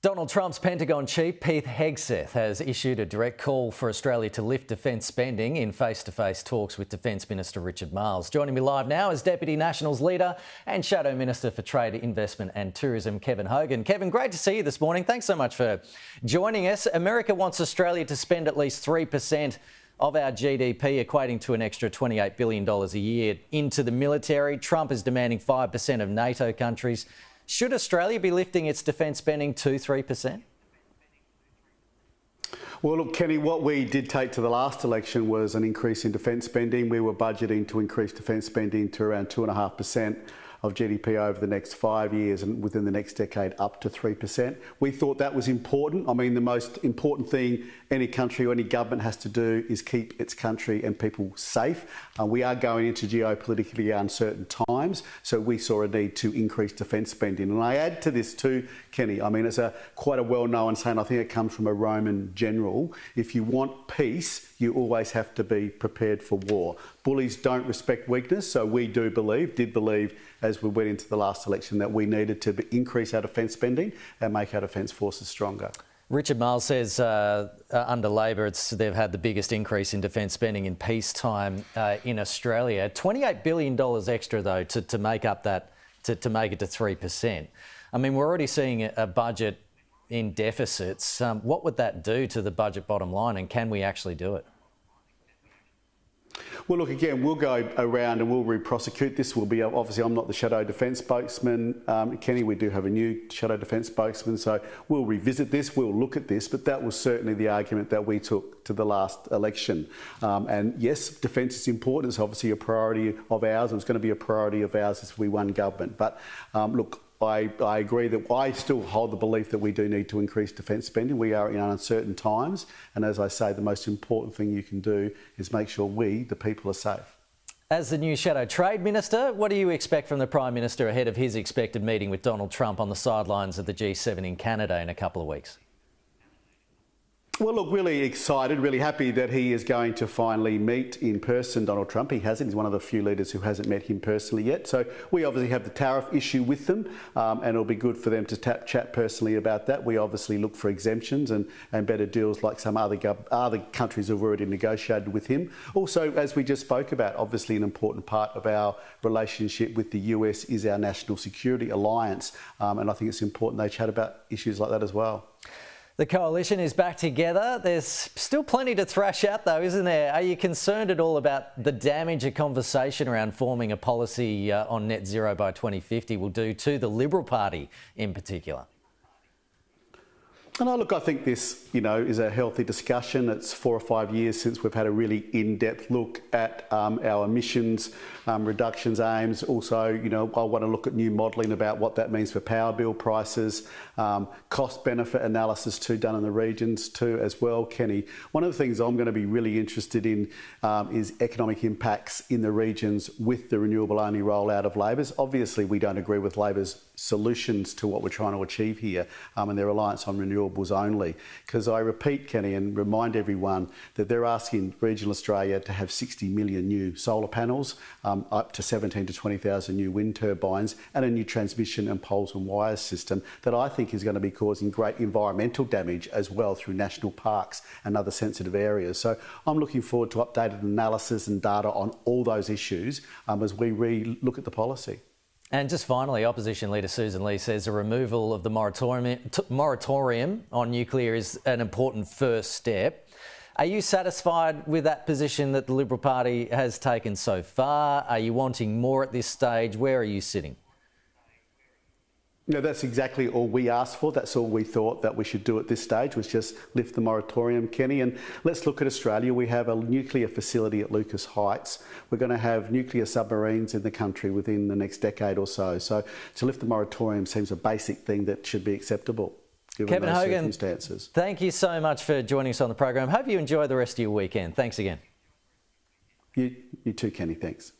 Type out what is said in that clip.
Donald Trump's Pentagon chief, Pete Hegseth, has issued a direct call for Australia to lift defence spending in face-to-face talks with Defence Minister Richard Marles. Joining me live now is Deputy Nationals Leader and Shadow Minister for Trade, Investment and Tourism, Kevin Hogan. Kevin, great to see you this morning. Thanks so much for joining us. America wants Australia to spend at least 3% of our GDP, equating to an extra $28 billion a year, into the military. Trump is demanding 5% of NATO countries. Should Australia be lifting its defence spending to 3%? Well, look, Kenny, what we did take to the last election was an increase in defence spending. We were budgeting to increase defence spending to around 2.5% of GDP over the next 5 years and within the next decade up to 3%. We thought that was important. I mean, the most important thing any country or any government has to do is keep its country and people safe. We are going into geopolitically uncertain times, so we saw a need to increase defence spending. And I add to this too, Kenny, I mean, it's quite a well-known saying, I think it comes from a Roman general: if you want peace, you always have to be prepared for war. Bullies don't respect weakness, so we did believe, as we went into the last election, that we needed to increase our defence spending and make our defence forces stronger. Richard Marles says under Labor they've had the biggest increase in defence spending in peacetime in Australia. $28 billion extra, though, to make up that, to make it to 3%. I mean, we're already seeing a budget in deficits. What would that do to the budget bottom line, and can we actually do it? Well, look, again, we'll go around and we'll re-prosecute this. We'll be, obviously, I'm not the Shadow Defence spokesman, Kenny. We do have a new Shadow Defence spokesman, so we'll revisit this, we'll look at this, but that was certainly the argument that we took to the last election. And yes, defence is important. It's obviously a priority of ours. It was going to be a priority of ours as we won government. But look, I agree that I still hold the belief that we do need to increase defence spending. We are in uncertain times, and as I say, the most important thing you can do is make sure we, the people, are safe. As the new Shadow Trade Minister, what do you expect from the Prime Minister ahead of his expected meeting with Donald Trump on the sidelines of the G7 in Canada in a couple of weeks? Well, look, really excited, really happy that he is going to finally meet in person Donald Trump. He hasn't. He's one of the few leaders who hasn't met him personally yet. So we obviously have the tariff issue with them, and it'll be good for them to chat personally about that. We obviously look for exemptions and better deals like some other countries have already negotiated with him. Also, as we just spoke about, obviously an important part of our relationship with the US is our national security alliance, and I think it's important they chat about issues like that as well. The coalition is back together. There's still plenty to thrash out, though, isn't there? Are you concerned at all about the damage a conversation around forming a policy on net zero by 2050 will do to the Liberal Party in particular? And look, I think this, is a healthy discussion. It's 4 or 5 years since we've had a really in-depth look at our emissions reductions aims. Also, I want to look at new modelling about what that means for power bill prices, cost-benefit analysis too done in the regions too as well, Kenny. One of the things I'm going to be really interested in is economic impacts in the regions with the renewable-only rollout of Labor's. Obviously, we don't agree with Labor's solutions to what we're trying to achieve here and their reliance on renewables only. Because I repeat, Kenny, and remind everyone that they're asking regional Australia to have 60 million new solar panels, up to 17 to 20,000 new wind turbines, and a new transmission and poles and wires system that I think is going to be causing great environmental damage as well through national parks and other sensitive areas. So I'm looking forward to updated analysis and data on all those issues as we re-look at the policy. And just finally, Opposition Leader Susan Lee says a removal of the moratorium on nuclear is an important first step. Are you satisfied with that position that the Liberal Party has taken so far? Are you wanting more at this stage? Where are you sitting? No, that's exactly all we asked for. That's all we thought that we should do at this stage, was just lift the moratorium, Kenny. And let's look at Australia. We have a nuclear facility at Lucas Heights. We're going to have nuclear submarines in the country within the next decade or so. So to lift the moratorium seems a basic thing that should be acceptable, given Kevin those Hogan, circumstances. Thank you so much for joining us on the program. Hope you enjoy the rest of your weekend. Thanks again. You too, Kenny. Thanks.